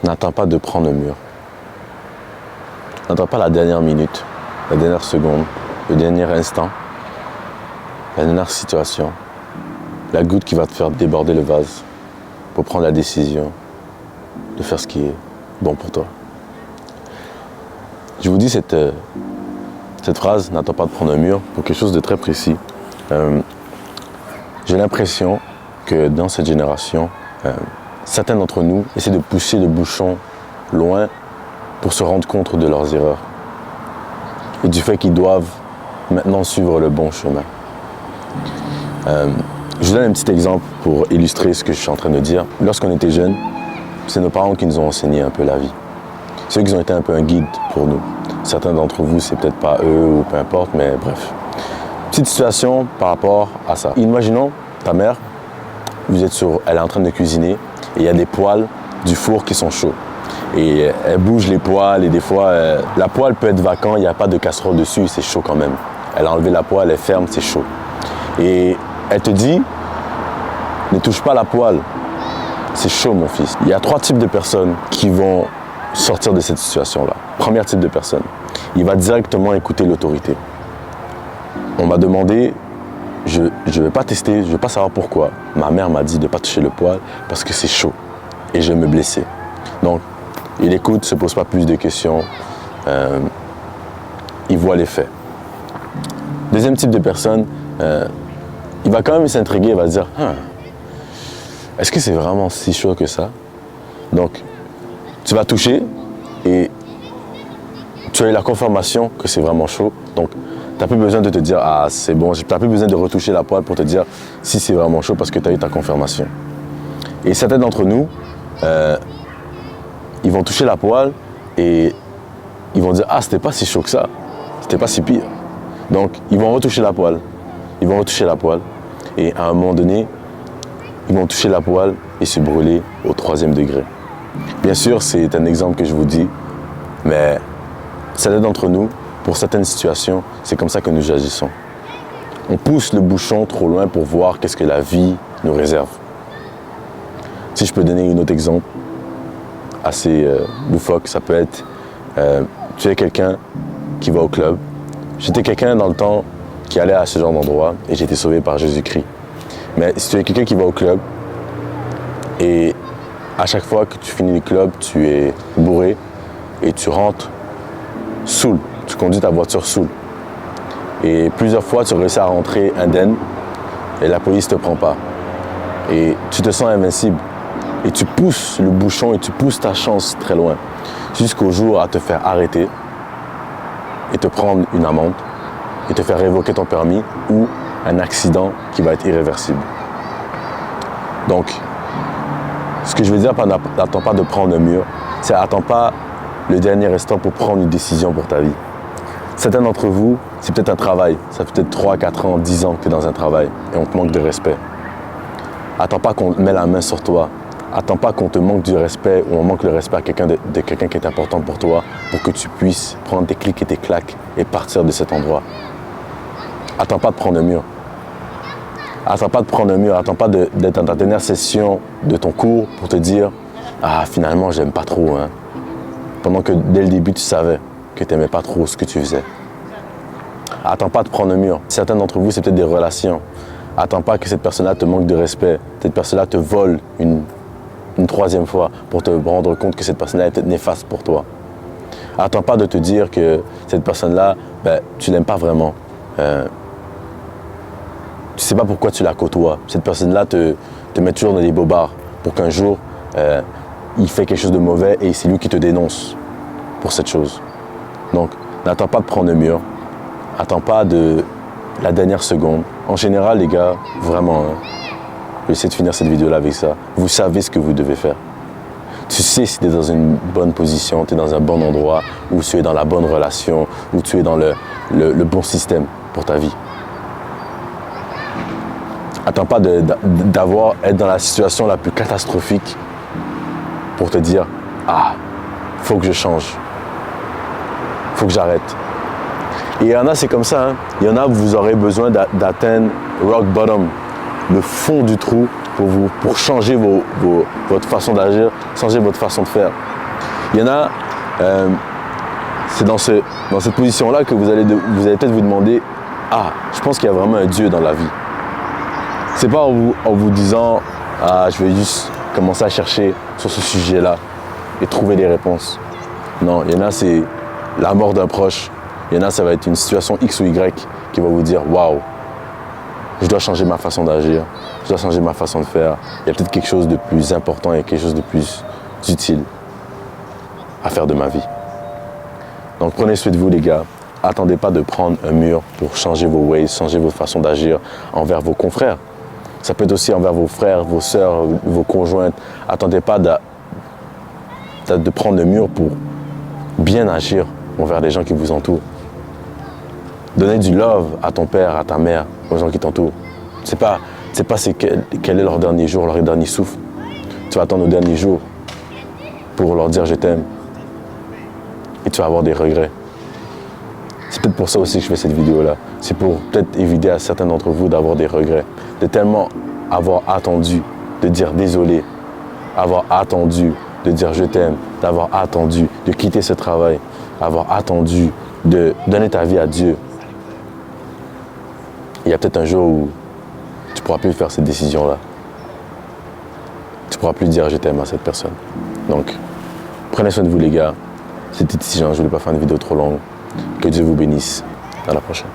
N'attends pas de prendre le mur. N'attends pas la dernière minute, la dernière seconde, le dernier instant, la dernière situation, la goutte qui va te faire déborder le vase pour prendre la décision de faire ce qui est bon pour toi. Je vous dis cette phrase, n'attends pas de prendre un mur, pour quelque chose de très précis. J'ai l'impression que dans cette génération, certains d'entre nous essaient de pousser le bouchon loin pour se rendre compte de leurs erreurs et du fait qu'ils doivent maintenant suivre le bon chemin. Je vous donne un petit exemple pour illustrer ce que je suis en train de dire. Lorsqu'on était jeunes, c'est nos parents qui nous ont enseigné un peu la vie. Ceux qui ont été un peu un guide pour nous. Certains d'entre vous, c'est peut-être pas eux ou peu importe, mais bref. Petite situation par rapport à ça. Imaginons ta mère, elle est en train de cuisiner et il y a des poêles du four qui sont chauds. Et elle bouge les poêles et des fois, la poêle peut être vacante, il n'y a pas de casserole dessus, c'est chaud quand même. Elle a enlevé la poêle, elle ferme, c'est chaud. Et elle te dit, ne touche pas la poêle, c'est chaud mon fils. Il y a 3 types de personnes qui vont sortir de cette situation-là. Premier type de personne, il va directement écouter l'autorité. On m'a demandé, je ne vais pas tester, je ne vais pas savoir pourquoi. Ma mère m'a dit de ne pas toucher le poêle parce que c'est chaud et je vais me blesser. Donc, il écoute, ne se pose pas plus de questions, il voit les faits. Deuxième type de personne, il va quand même s'intriguer, il va se dire est-ce que c'est vraiment si chaud que ça? Donc, tu vas toucher et tu as eu la confirmation que c'est vraiment chaud. Donc, tu n'as plus besoin de te dire ah c'est bon, tu n'as plus besoin de retoucher la poêle pour te dire si c'est vraiment chaud parce que tu as eu ta confirmation. Et certains d'entre nous, ils vont toucher la poêle et ils vont dire ah c'était pas si chaud que ça, c'était pas si pire. Donc, ils vont retoucher la poêle. Ils vont retoucher la poêle et à un moment donné, ils vont toucher la poêle et se brûler au 3e degré. Bien sûr, c'est un exemple que je vous dis, mais certains d'entre nous, pour certaines situations, c'est comme ça que nous agissons. On pousse le bouchon trop loin pour voir qu'est-ce que la vie nous réserve. Si je peux donner un autre exemple assez loufoque, ça peut être, tu es quelqu'un qui va au club. J'étais quelqu'un dans le temps qui allait à ce genre d'endroit et j'ai été sauvé par Jésus-Christ. Mais si tu es quelqu'un qui va au club et à chaque fois que tu finis le club, tu es bourré et tu rentres saoul, tu conduis ta voiture saoul. Et plusieurs fois, tu réussis à rentrer indemne et la police ne te prend pas. Et tu te sens invincible et tu pousses le bouchon et tu pousses ta chance très loin jusqu'au jour à te faire arrêter et te prendre une amende et te faire révoquer ton permis ou un accident qui va être irréversible. Donc, ce que je veux dire par n'attends pas de prendre le mur, c'est attends pas le dernier instant pour prendre une décision pour ta vie. Certains d'entre vous, c'est peut-être un travail, ça fait peut-être 3, 4 ans, 10 ans que tu es dans un travail et on te manque de respect. Attends pas qu'on mette la main sur toi. Attends pas qu'on te manque du respect ou on manque le respect à quelqu'un de quelqu'un qui est important pour toi pour que tu puisses prendre tes clics et tes claques et partir de cet endroit. Attends pas de prendre le mur. Attends pas de prendre le mur. Attends pas d'être dans ta dernière session de ton cours pour te dire « Ah, finalement, j'aime pas trop. Hein. » Pendant que dès le début, tu savais que tu n'aimais pas trop ce que tu faisais. Attends pas de prendre le mur. Certains d'entre vous, c'est peut-être des relations. Attends pas que cette personne-là te manque de respect. Cette personne-là te vole une 3e fois pour te rendre compte que cette personne-là est peut-être néfaste pour toi. Attends pas de te dire que cette personne-là, tu l'aimes pas vraiment. Tu sais pas pourquoi tu la côtoies. Cette personne-là te met toujours dans des bobards pour qu'un jour, il fait quelque chose de mauvais et c'est lui qui te dénonce pour cette chose. Donc, n'attends pas de prendre le mur. Attends pas de la dernière seconde. En général, les gars, vraiment, je vais essayer de finir cette vidéo-là avec ça. Vous savez ce que vous devez faire. Tu sais si tu es dans une bonne position, tu es dans un bon endroit, ou tu es dans la bonne relation, ou tu es dans le bon système pour ta vie. Attends pas être dans la situation la plus catastrophique pour te dire « Ah, faut que je change. Faut que j'arrête. » Et il y en a, c'est comme ça. Hein. Il y en a, vous aurez besoin d'atteindre rock bottom, le fond du trou, pour vous, pour changer votre façon d'agir, changer votre façon de faire. Il y en a, c'est dans cette position-là que vous allez peut-être vous demander, ah, je pense qu'il y a vraiment un Dieu dans la vie. C'est pas en vous disant, ah, je vais juste commencer à chercher sur ce sujet-là et trouver des réponses. Non, il y en a, c'est la mort d'un proche. Il y en a, ça va être une situation X ou Y qui va vous dire, waouh, je dois changer ma façon d'agir, je dois changer ma façon de faire. Il y a peut-être quelque chose de plus important et quelque chose de plus utile à faire de ma vie. Donc prenez soin de vous les gars. Attendez pas de prendre un mur pour changer vos ways, changer votre façon d'agir envers vos confrères. Ça peut être aussi envers vos frères, vos sœurs, vos conjointes. Attendez pas de prendre le mur pour bien agir envers les gens qui vous entourent. Donner du love à ton père, à ta mère, aux gens qui t'entourent. C'est pas quel est leur dernier jour, leur dernier souffle. Tu vas attendre au dernier jour pour leur dire je t'aime. Et tu vas avoir des regrets. C'est peut-être pour ça aussi que je fais cette vidéo-là. C'est pour peut-être éviter à certains d'entre vous d'avoir des regrets. De tellement avoir attendu de dire désolé, avoir attendu de dire je t'aime, d'avoir attendu de quitter ce travail, avoir attendu de donner ta vie à Dieu. Il y a peut-être un jour où tu ne pourras plus faire cette décision-là. Tu ne pourras plus dire je t'aime à cette personne. Donc, prenez soin de vous les gars. C'était Tijan, je ne voulais pas faire une vidéo trop longue. Que Dieu vous bénisse. À la prochaine.